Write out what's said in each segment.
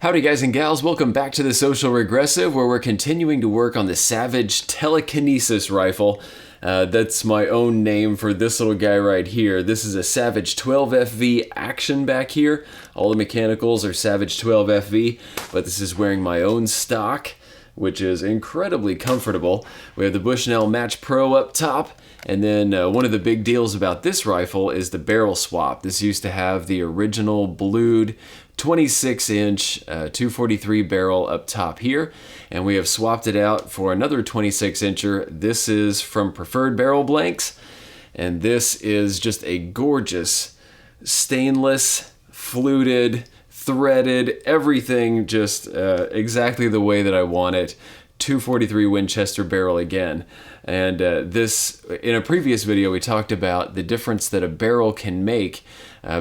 Howdy guys and gals, welcome back to the Social Regressive, where we're continuing to work on the Savage Telekinesis rifle. That's my own name for this little guy right here. This is a Savage 12FV action back here. All the mechanicals are Savage 12FV, but this is wearing my own stock, which is incredibly comfortable. We have the Bushnell Match Pro up top, and then one of the big deals about this rifle is the barrel swap. This used to have the original blued 26-inch 243 barrel up top here, and we have swapped it out for another 26-incher. This is from Preferred Barrel Blanks, and this is just a gorgeous stainless, fluted, threaded, everything just exactly the way that I want it. 243 Winchester barrel again. And this, in a previous video, we talked about the difference that a barrel can make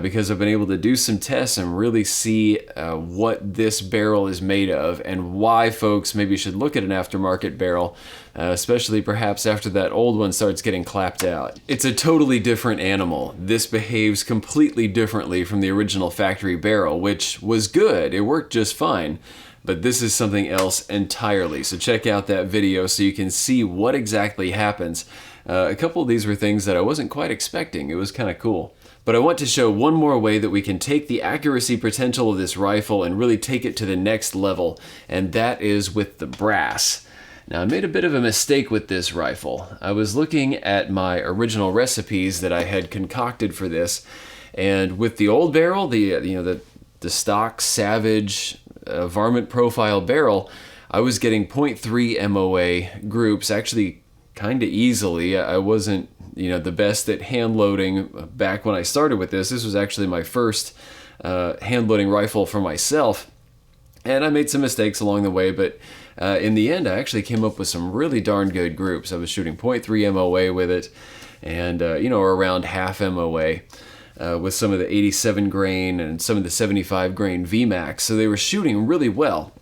because I've been able to do some tests and really see what this barrel is made of and why folks maybe should look at an aftermarket barrel, especially perhaps after that old one starts getting clapped out. It's a totally different animal. This behaves completely differently from the original factory barrel, which was good. It worked just fine. But this is something else entirely. So check out that video so you can see what exactly happens. A couple of these were things that I wasn't quite expecting. It was kind of cool. But I want to show one more way that we can take the accuracy potential of this rifle and really take it to the next level, and that is with the brass. Now, I made a bit of a mistake with this rifle. I was looking at my original recipes that I had concocted for this, and with the old barrel, the stock Savage varmint profile barrel, I was getting 0.3 MOA groups actually kind of easily. I wasn't, the best at hand loading back when I started with this. This was actually my first hand loading rifle for myself, and I made some mistakes along the way, but in the end I actually came up with some really darn good groups. I was shooting 0.3 MOA with it, and around half MOA. With some of the 87 grain and some of the 75 grain VMAX. So they were shooting really well.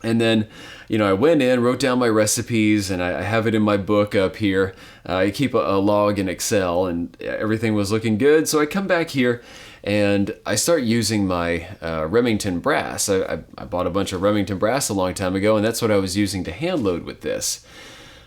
And then, I went in, wrote down my recipes, and I have it in my book up here. I keep a log in Excel, and everything was looking good. So I come back here and I start using my Remington brass. I bought a bunch of Remington brass a long time ago, and that's what I was using to hand load with this.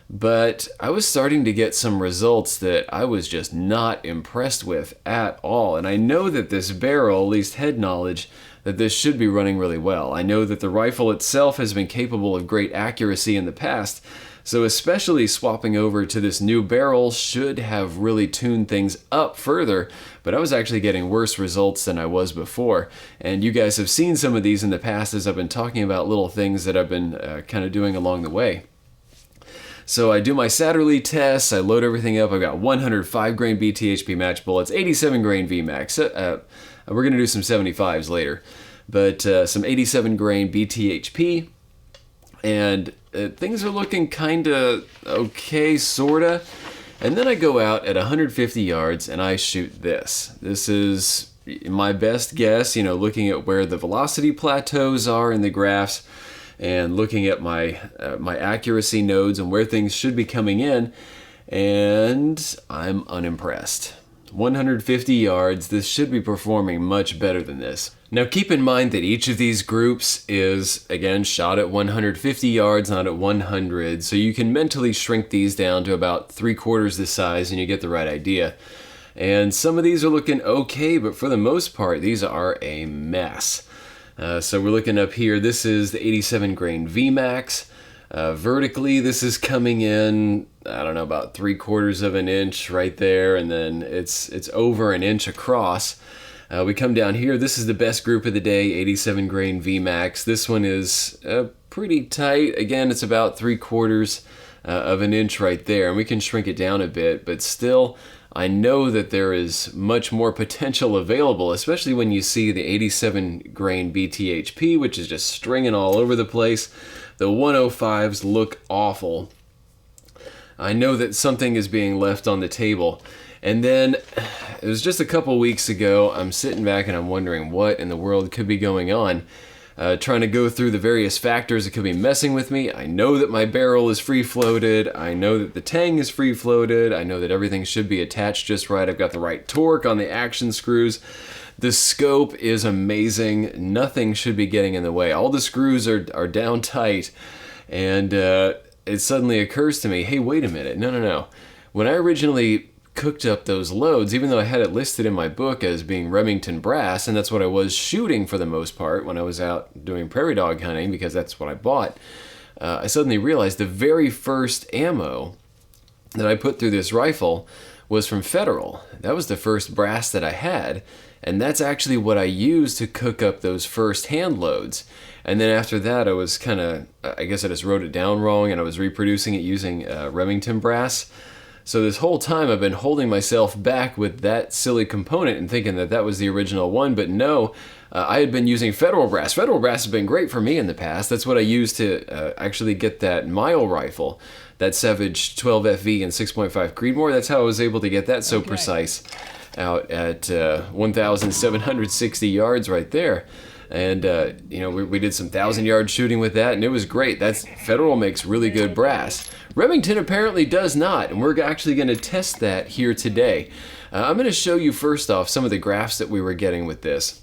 But I was starting to get some results that I was just not impressed with at all. And I know that this barrel, at least head knowledge, that this should be running really well. I know that the rifle itself has been capable of great accuracy in the past, so especially swapping over to this new barrel should have really tuned things up further, but I was actually getting worse results than I was before. And you guys have seen some of these in the past as I've been talking about little things that I've been kind of doing along the way. So I do my Satterley tests, I load everything up. I've got 105 grain BTHP match bullets, 87 grain VMAX. We're going to do some 75s later, but some 87 grain BTHP, and things are looking kind of okay, sorta. And then I go out at 150 yards and I shoot this. This is my best guess, looking at where the velocity plateaus are in the graphs, and looking at my my accuracy nodes and where things should be coming in, and I'm unimpressed. 150 yards, this should be performing much better than this. Now keep in mind that each of these groups is, again, shot at 150 yards, not at 100, so you can mentally shrink these down to about 3/4 the size and you get the right idea. And some of these are looking okay, but for the most part, these are a mess. So we're looking up here, this is the 87 grain VMAX. Vertically, this is coming in, I don't know, about 3/4 of an inch right there, and then it's over an inch across. We come down here, this is the best group of the day, 87 grain VMAX. This one is pretty tight. Again, it's about 3/4 of an inch right there, and we can shrink it down a bit, but still, I know that there is much more potential available, especially when you see the 87 grain BTHP, which is just stringing all over the place. The 105s look awful. I know that something is being left on the table. And then, it was just a couple weeks ago, I'm sitting back and I'm wondering what in the world could be going on. Trying to go through the various factors that could be messing with me. I know that my barrel is free-floated. I know that the tang is free-floated. I know that everything should be attached just right. I've got the right torque on the action screws. The scope is amazing. Nothing should be getting in the way. All the screws are down tight, and it suddenly occurs to me, hey, wait a minute, no. When I originally cooked up those loads, even though I had it listed in my book as being Remington brass, and that's what I was shooting for the most part when I was out doing prairie dog hunting, because that's what I bought, I suddenly realized the very first ammo that I put through this rifle was from Federal. That was the first brass that I had, and that's actually what I used to cook up those first hand loads. And then after that, I was kind of, I guess I just wrote it down wrong, and I was reproducing it using Remington brass. So this whole time I've been holding myself back with that silly component and thinking that that was the original one, but no, I had been using Federal brass. Federal brass has been great for me in the past. That's what I used to actually get that mile rifle, that Savage 12FV and 6.5 Creedmoor. That's how I was able to get that so precise out at 1,760 yards right there. And you know, we did some 1,000-yard shooting with that, and it was great. That's Federal makes really good brass. Remington apparently does not, and we're actually going to test that here today. I'm going to show you first off some of the graphs that we were getting with this.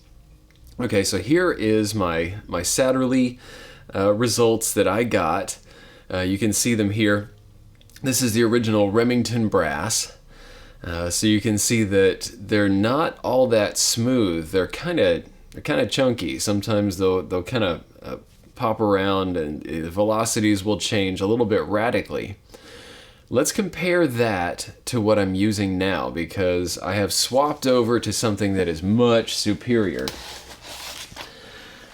Okay, so here is my Satterly results that I got. You can see them here. This is the original Remington brass. So you can see that they're not all that smooth. They're kind of chunky. Sometimes they'll kind of pop around, and the velocities will change a little bit radically. Let's compare that to what I'm using now, because I have swapped over to something that is much superior.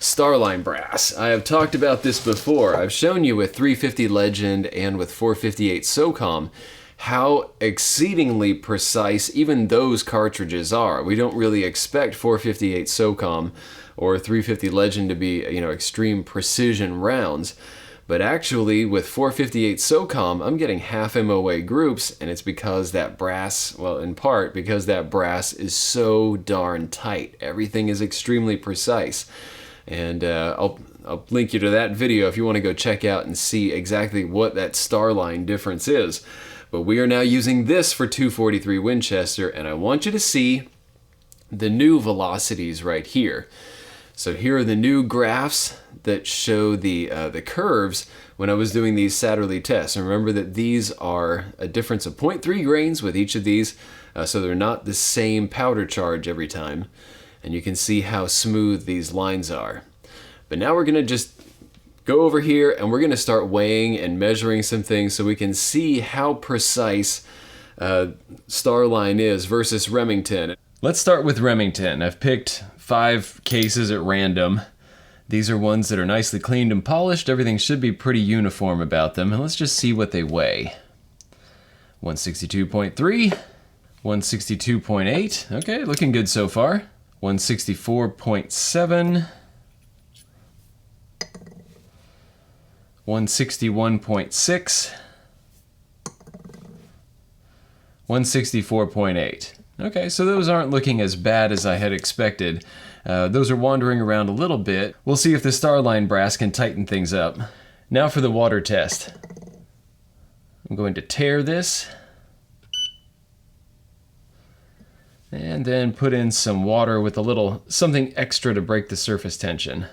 Starline Brass. I have talked about this before. I've shown you with 350 Legend and with 458 SOCOM how exceedingly precise even those cartridges are. We don't really expect 458 SOCOM or 350 Legend to be, you know, extreme precision rounds. But actually, with 458 SOCOM, I'm getting half MOA groups, and it's because that brass, well, in part, because that brass is so darn tight. Everything is extremely precise. And I'll link you to that video if you want to go check out and see exactly what that Starline difference is. But we are now using this for 243 Winchester, and I want you to see the new velocities right here. So here are the new graphs that show the curves when I was doing these Satterly tests. And remember that these are a difference of 0.3 grains with each of these, so they're not the same powder charge every time. And you can see how smooth these lines are. But now we're going to just go over here and we're going to start weighing and measuring some things so we can see how precise Starline is versus Remington. Let's start with Remington. I've picked 5 cases at random. These are ones that are nicely cleaned and polished. Everything should be pretty uniform about them. And let's just see what they weigh. 162.3, 162.8. Okay, looking good so far. 164.7, 161.6, 164.8. Okay, so those aren't looking as bad as I had expected. Those are wandering around a little bit. We'll see if the Starline Brass can tighten things up. Now for the water test. I'm going to tare this, and then put in some water with a little something extra to break the surface tension.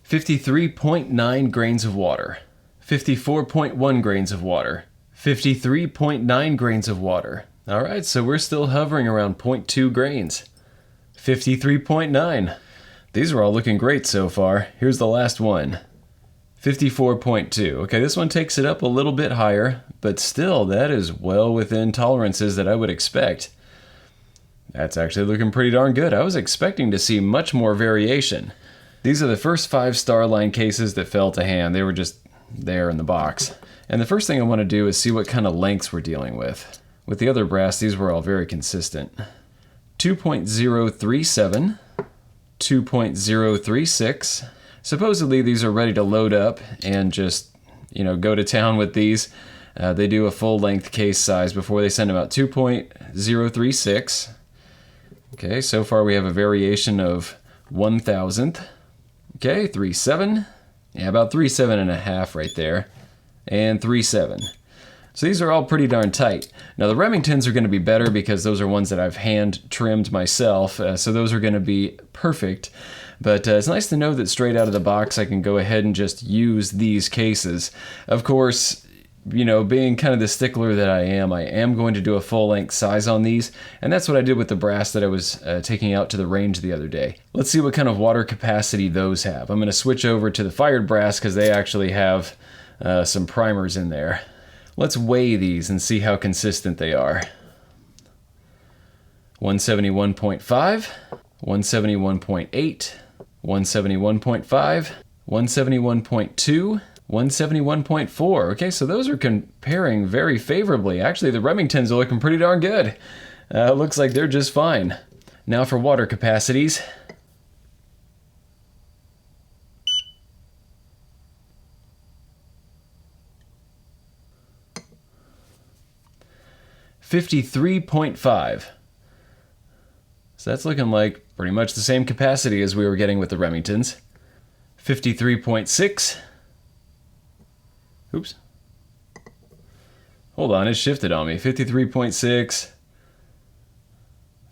53.9 grains of water, 54.1 grains of water, 53.9 grains of water. All right, so we're still hovering around 0.2 grains. 53.9. These are all looking great so far. Here's the last one. 54.2. Okay, this one takes it up a little bit higher, but still, that is well within tolerances that I would expect. That's actually looking pretty darn good. I was expecting to see much more variation. These are the first 5 Starline cases that fell to hand. They were just there in the box. And the first thing I want to do is see what kind of lengths we're dealing with. With the other brass, these were all very consistent. 2.037, 2.036. Supposedly these are ready to load up and just, you know, go to town with these. They do a full length case size before they send them out. 2.036. Okay, so far we have a variation of 1,000th. Okay, 3.7. Yeah, about 3.7 and a half right there. And 3.7. So these are all pretty darn tight. Now the Remingtons are going to be better because those are ones that I've hand trimmed myself, so those are going to be perfect. But it's nice to know that straight out of the box I can go ahead and just use these cases. Of course, you know, being kind of the stickler that I am going to do a full-length size on these, and that's what I did with the brass that I was taking out to the range the other day. Let's see what kind of water capacity those have. I'm going to switch over to the fired brass because they actually have some primers in there. Let's weigh these and see how consistent they are. 171.5, 171.8, 171.5, 171.2, 171.4. Okay, so those are comparing very favorably. Actually, the Remingtons are looking pretty darn good. Looks like they're just fine. Now for water capacities. .5. So that's looking like pretty much the same capacity as we were getting with the Remingtons. 53.6. Oops. Hold on, it shifted on me. 53.6.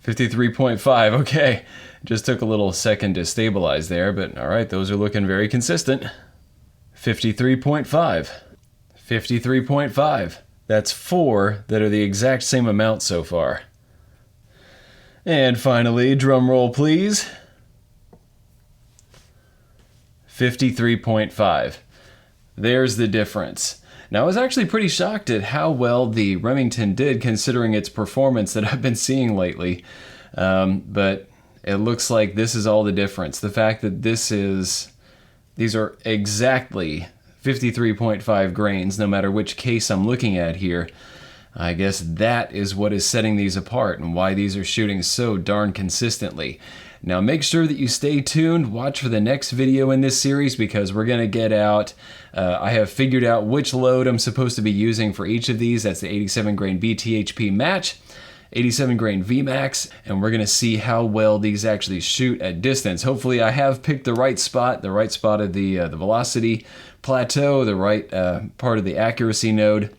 53.5. Okay. Just took a little second to stabilize there, but all right, those are looking very consistent. 53.5. 53.5. That's 4 that are the exact same amount so far. And finally, drum roll please. 53.5. There's the difference. Now I was actually pretty shocked at how well the Remington did considering its performance that I've been seeing lately. But it looks like this is all the difference. The fact that these are exactly 53.5 grains, no matter which case I'm looking at here. I guess that is what is setting these apart and why these are shooting so darn consistently. Now make sure that you stay tuned, watch for the next video in this series because we're going to get out, I have figured out which load I'm supposed to be using for each of these. That's the 87 grain BTHP match, 87 grain VMAX, and we're going to see how well these actually shoot at distance. Hopefully I have picked the right spot of the velocity plateau, the right part of the accuracy node.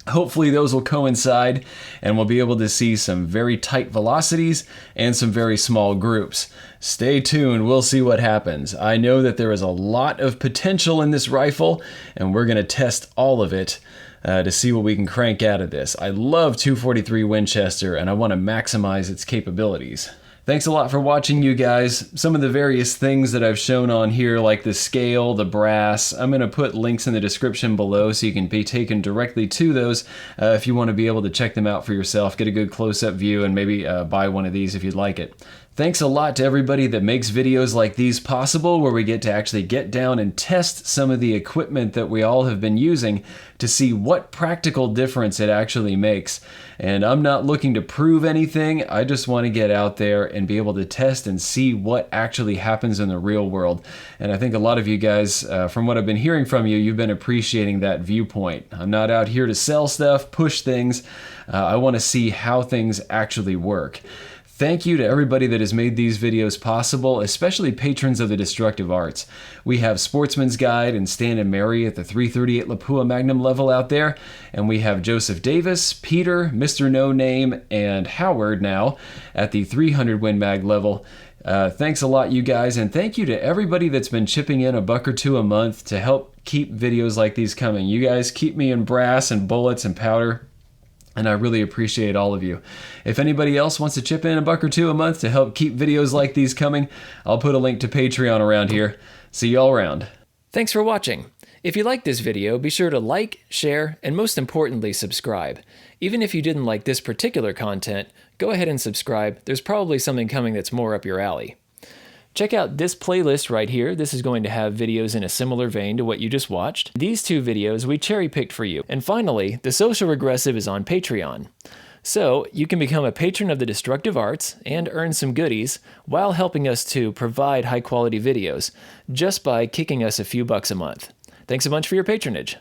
Hopefully those will coincide and we'll be able to see some very tight velocities and some very small groups. Stay tuned, we'll see what happens. I know that there is a lot of potential in this rifle and we're going to test all of it to see what we can crank out of this. I love 243 Winchester and I want to maximize its capabilities. Thanks a lot for watching, you guys. Some of the various things that I've shown on here, like the scale, the brass, I'm going to put links in the description below so you can be taken directly to those if you want to be able to check them out for yourself, get a good close-up view, and maybe buy one of these if you'd like it. Thanks a lot to everybody that makes videos like these possible, where we get to actually get down and test some of the equipment that we all have been using to see what practical difference it actually makes. And I'm not looking to prove anything, I just want to get out there and be able to test and see what actually happens in the real world. And I think a lot of you guys, from what I've been hearing from you, you've been appreciating that viewpoint. I'm not out here to sell stuff, push things. I want to see how things actually work. Thank you to everybody that has made these videos possible, especially patrons of the destructive arts. We have Sportsman's Guide and Stan and Mary at the 338 Lapua Magnum level out there, and we have Joseph Davis, Peter, Mr. No Name, and Howard now at the 300 Win Mag level. Thanks a lot, you guys, and thank you to everybody that's been chipping in $1 or $2 a month to help keep videos like these coming. You guys keep me in brass and bullets and powder, and I really appreciate all of you. If anybody else wants to chip in $1 or $2 a month to help keep videos like these coming, I'll put a link to Patreon around here. See you all around. Thanks for watching. If you liked this video, be sure to like, share, and most importantly, subscribe. Even if you didn't like this particular content, go ahead and subscribe. There's probably something coming that's more up your alley. Check out this playlist right here. This is going to have videos in a similar vein to what you just watched. These 2 videos we cherry-picked for you. And finally, The Social Regressive is on Patreon. So you can become a patron of the destructive arts and earn some goodies while helping us to provide high-quality videos just by kicking us a few bucks a month. Thanks a bunch for your patronage.